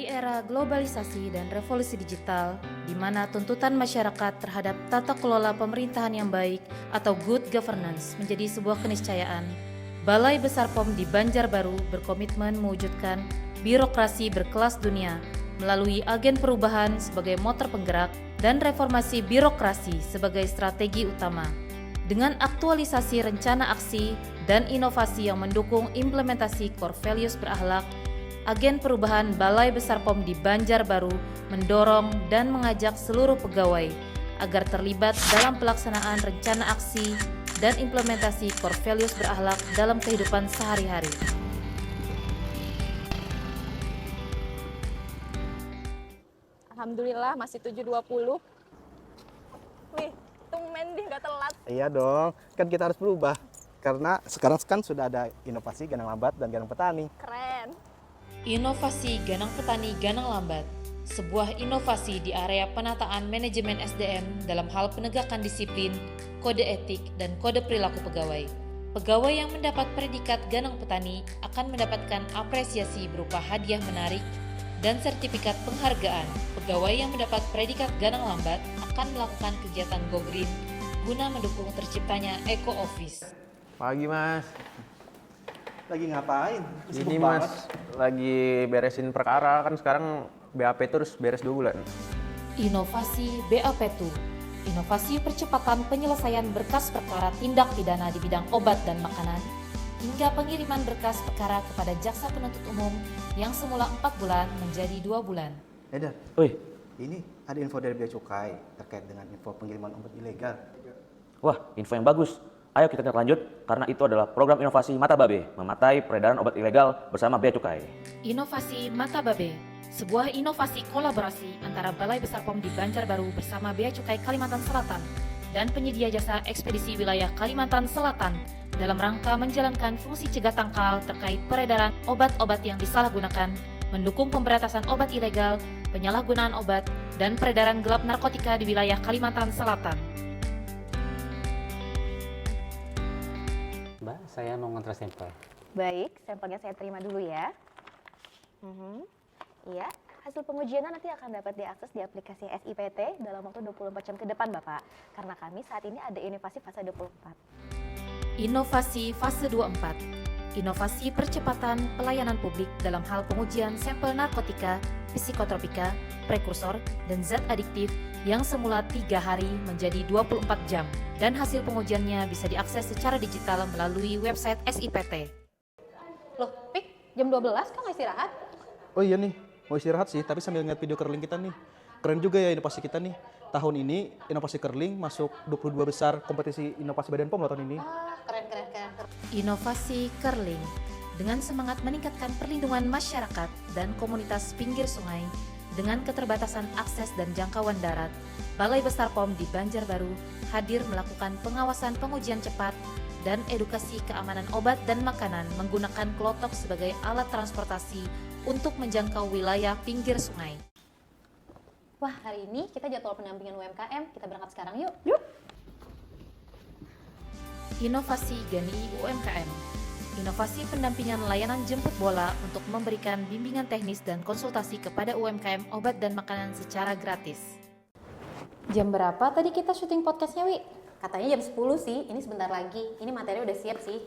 Di era globalisasi dan revolusi digital, di mana tuntutan masyarakat terhadap tata kelola pemerintahan yang baik atau good governance menjadi sebuah keniscayaan, Balai Besar POM di Banjarbaru berkomitmen mewujudkan birokrasi berkelas dunia melalui agen perubahan sebagai motor penggerak dan reformasi birokrasi sebagai strategi utama. Dengan aktualisasi rencana aksi dan inovasi yang mendukung implementasi core values berakhlak, agen perubahan Balai Besar POM di Banjarbaru mendorong dan mengajak seluruh pegawai agar terlibat dalam pelaksanaan rencana aksi dan implementasi core values berakhlak dalam kehidupan sehari-hari. Alhamdulillah masih 7.20. Wih, tumben deh gak telat. Iya dong, kan kita harus berubah. Karena sekarang kan sudah ada inovasi Ganang Lambat dan Ganang Petani. Keren. Inovasi Ganang Petani Ganang Lambat, sebuah inovasi di area penataan manajemen SDM dalam hal penegakan disiplin, kode etik, dan kode perilaku pegawai. Pegawai yang mendapat predikat Ganang Petani akan mendapatkan apresiasi berupa hadiah menarik dan sertifikat penghargaan. Pegawai yang mendapat predikat Ganang Lambat akan melakukan kegiatan Go Green guna mendukung terciptanya Eco Office. Pagi mas, Lagi ngapain? ini mas lagi beresin perkara, kan sekarang BAP terus beres 2 bulan. Inovasi BAP2, inovasi percepatan penyelesaian berkas perkara tindak pidana di bidang obat dan makanan, hingga pengiriman berkas perkara kepada jaksa penuntut umum yang semula 4 bulan menjadi 2 bulan. Eder, Wih, ini ada info dari Bea Cukai terkait dengan info pengiriman obat ilegal. wah info yang bagus. Ayo kita tindak lanjut, karena itu adalah program inovasi Mata Babe, mematai peredaran obat ilegal bersama Bea Cukai. Inovasi Mata Babe, sebuah inovasi kolaborasi antara Balai Besar POM di Banjarbaru bersama Bea Cukai Kalimantan Selatan dan penyedia jasa ekspedisi wilayah Kalimantan Selatan dalam rangka menjalankan fungsi cegah tangkal terkait peredaran obat-obat yang disalahgunakan, mendukung pemberantasan obat ilegal, penyalahgunaan obat, dan peredaran gelap narkotika di wilayah Kalimantan Selatan. Mbak, saya mau ngontrol sampel. Baik, sampelnya saya terima dulu ya. Iya, hasil pengujiannya nanti akan dapat diakses di aplikasi SIPT dalam waktu 24 jam ke depan Bapak. Karena kami saat ini ada inovasi fase 24. Inovasi fase 24, inovasi percepatan pelayanan publik dalam hal pengujian sampel narkotika, psikotropika, prekursor, dan zat adiktif yang semula 3 hari menjadi 24 jam, dan hasil pengujiannya bisa diakses secara digital melalui website SIPT. Loh, Pik, jam 12 kan istirahat? Oh iya nih, mau istirahat sih, tapi sambil ngeliat video curling kita nih. Keren juga ya inovasi kita nih. Tahun ini inovasi curling masuk 22 besar kompetisi inovasi Badan POM loh tahun ini. Keren. Inovasi curling dengan semangat meningkatkan perlindungan masyarakat dan komunitas pinggir sungai dengan keterbatasan akses dan jangkauan darat, Balai Besar POM di Banjarbaru hadir melakukan pengawasan pengujian cepat dan edukasi keamanan obat dan makanan menggunakan klotok sebagai alat transportasi untuk menjangkau wilayah pinggir sungai. Wah, hari ini kita jadwal pendampingan UMKM. Kita berangkat sekarang yuk. Inovasi Gani UMKM, inovasi pendampingan layanan jemput bola untuk memberikan bimbingan teknis dan konsultasi kepada UMKM obat dan makanan secara gratis. Jam berapa tadi kita syuting podcastnya, Wi? Katanya jam 10 sih, ini sebentar lagi. Ini materi udah siap sih.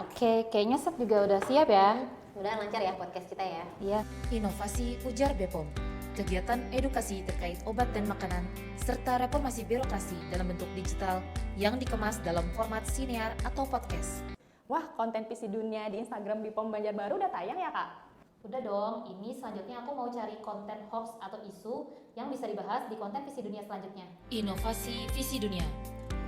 Oke, kayaknya set juga udah siap ya. Mudah lancar ya podcast kita ya. Iya. Inovasi Ujar BPOM, kegiatan edukasi terkait obat dan makanan, serta reformasi birokrasi dalam bentuk digital yang dikemas dalam format sinear atau podcast. Wah, konten visi dunia di Instagram BPOM Banjarbaru udah tayang ya, Kak? Udah dong, ini selanjutnya aku mau cari konten hoax atau isu yang bisa dibahas di konten visi dunia selanjutnya. Inovasi Visi Dunia,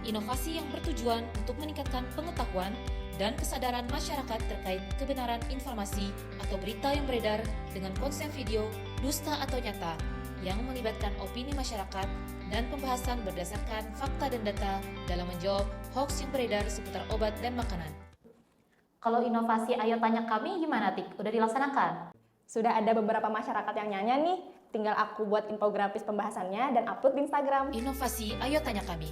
inovasi yang bertujuan untuk meningkatkan pengetahuan dan kesadaran masyarakat terkait kebenaran informasi atau berita yang beredar dengan konsep video, dusta atau nyata, yang melibatkan opini masyarakat dan pembahasan berdasarkan fakta dan data dalam menjawab hoax yang beredar seputar obat dan makanan. Kalau inovasi Ayo Tanya Kami gimana, Tik? Udah dilaksanakan? Sudah ada beberapa masyarakat yang nanya nih, tinggal aku buat infografis pembahasannya dan upload di Instagram. Inovasi Ayo Tanya Kami,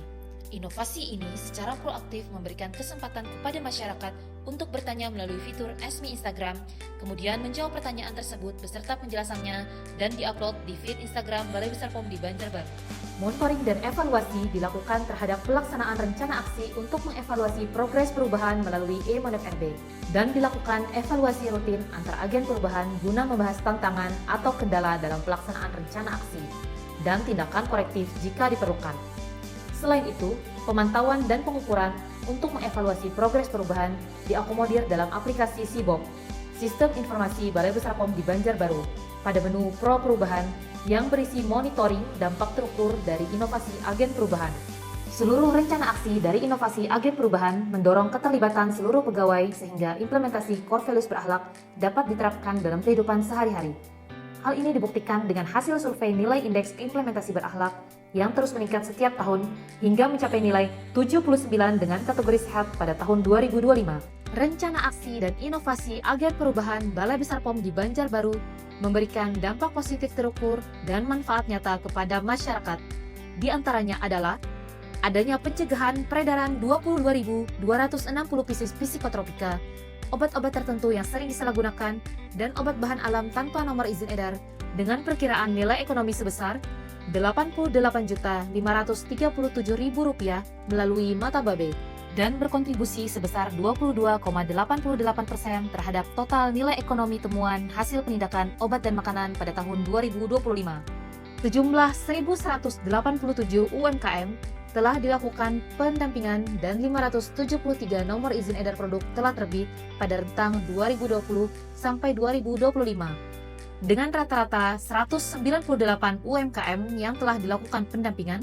Inovasi ini secara proaktif memberikan kesempatan kepada masyarakat untuk bertanya melalui fitur Ask Me Instagram, kemudian menjawab pertanyaan tersebut beserta penjelasannya dan diupload di feed Instagram Balai Besar POM di Banjarbaru. Monitoring dan evaluasi dilakukan terhadap pelaksanaan rencana aksi untuk mengevaluasi progres perubahan melalui e-Monef.rb dan dilakukan evaluasi rutin antar agen perubahan guna membahas tantangan atau kendala dalam pelaksanaan rencana aksi dan tindakan korektif jika diperlukan. Selain itu, pemantauan dan pengukuran untuk mengevaluasi progres perubahan diakomodir dalam aplikasi SIBOP, Sistem Informasi Balai Besar POM di Banjarbaru, pada menu Pro Perubahan yang berisi monitoring dampak terukur dari inovasi agen perubahan. Seluruh rencana aksi dari inovasi agen perubahan mendorong keterlibatan seluruh pegawai sehingga implementasi core values berakhlak dapat diterapkan dalam kehidupan sehari-hari. Hal ini dibuktikan dengan hasil survei nilai indeks implementasi berakhlak yang terus meningkat setiap tahun hingga mencapai nilai 79 dengan kategori sehat pada tahun 2025. Rencana aksi dan inovasi agen perubahan Balai Besar POM di Banjarbaru memberikan dampak positif terukur dan manfaat nyata kepada masyarakat. Di antaranya adalah adanya pencegahan peredaran 22.260 pieces psikotropika, obat-obat tertentu yang sering disalahgunakan, dan obat bahan alam tanpa nomor izin edar dengan perkiraan nilai ekonomi sebesar Rp88.537.000 melalui Mata Babe dan berkontribusi sebesar 22,88% terhadap total nilai ekonomi temuan hasil penindakan obat dan makanan pada tahun 2025. Sejumlah 1.187 UMKM telah dilakukan pendampingan dan 573 nomor izin edar produk telah terbit pada rentang 2020 sampai 2025. Dengan rata-rata 198 UMKM yang telah dilakukan pendampingan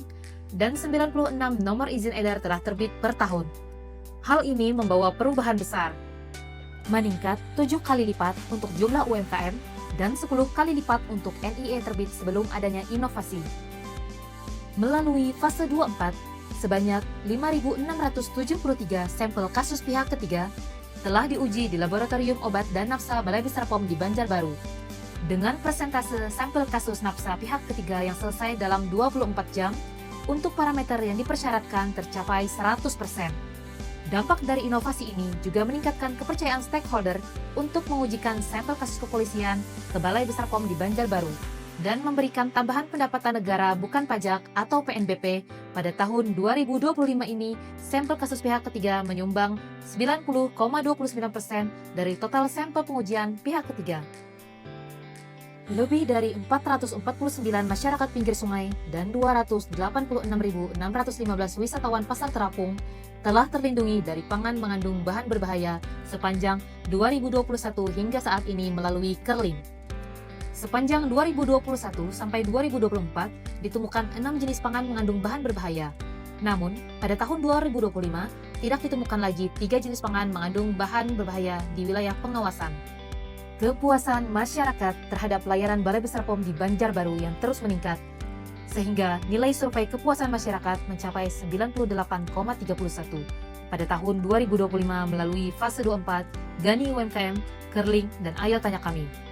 dan 96 nomor izin edar telah terbit per tahun. Hal ini membawa perubahan besar, meningkat 7 kali lipat untuk jumlah UMKM dan 10 kali lipat untuk NIE terbit sebelum adanya inovasi. Melalui fase 24, sebanyak 5.673 sampel kasus pihak ketiga telah diuji di Laboratorium Obat dan Nafsa Balai Besar POM di Banjarbaru. Dengan persentase sampel kasus nafsa pihak ketiga yang selesai dalam 24 jam, untuk parameter yang dipersyaratkan tercapai 100%. Dampak dari inovasi ini juga meningkatkan kepercayaan stakeholder untuk mengujikan sampel kasus kepolisian ke Balai Besar POM di Banjarbaru dan memberikan tambahan pendapatan negara bukan pajak atau PNBP. Pada tahun 2025 ini, sampel kasus pihak ketiga menyumbang 90,29% dari total sampel pengujian pihak ketiga. Lebih dari 449 masyarakat pinggir sungai dan 286.615 wisatawan pasar terapung telah terlindungi dari pangan mengandung bahan berbahaya sepanjang 2021 hingga saat ini melalui Kerling. Sepanjang 2021 sampai 2024 ditemukan 6 jenis pangan mengandung bahan berbahaya. Namun, pada tahun 2025 tidak ditemukan lagi 3 jenis pangan mengandung bahan berbahaya di wilayah pengawasan. Kepuasan masyarakat terhadap layanan Balai Besar POM di Banjarbaru yang terus meningkat, sehingga nilai survei kepuasan masyarakat mencapai 98,31 pada tahun 2025 melalui fase 24, Gani UMKM, Kerling, dan Ayo Tanya Kami.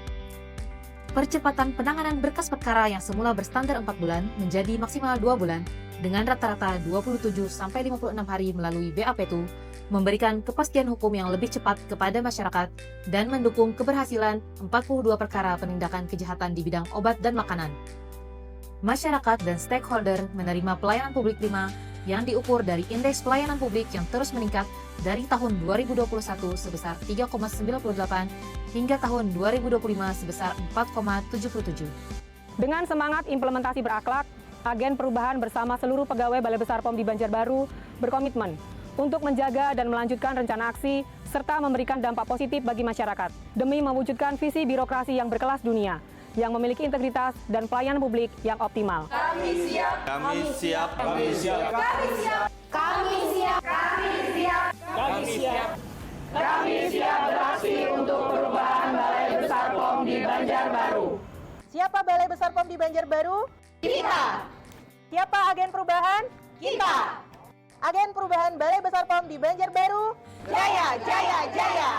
Percepatan penanganan berkas perkara yang semula berstandar 4 bulan menjadi maksimal 2 bulan dengan rata-rata 27-56 hari melalui BAP2, memberikan kepastian hukum yang lebih cepat kepada masyarakat dan mendukung keberhasilan 42 perkara penindakan kejahatan di bidang obat dan makanan. Masyarakat dan stakeholder menerima pelayanan publik prima yang diukur dari indeks pelayanan publik yang terus meningkat dari tahun 2021 sebesar 3,98 hingga tahun 2025 sebesar 4,77. Dengan semangat implementasi berakhlak, agen perubahan bersama seluruh pegawai Balai Besar POM di Banjarbaru berkomitmen untuk menjaga dan melanjutkan rencana aksi serta memberikan dampak positif bagi masyarakat demi mewujudkan visi birokrasi yang berkelas dunia yang memiliki integritas dan pelayanan publik yang optimal. Kami siap. Kami siap. Kami siap. Kami siap. Kami siap. Kami siap. Kami siap. Kami siap beraksi untuk perubahan Balai Besar POM di Banjarbaru. Siapa Balai Besar POM di Banjarbaru? Kita. Siapa agen perubahan? Kita. Agen perubahan Balai Besar POM di Banjarbaru. Jaya, jaya, jaya.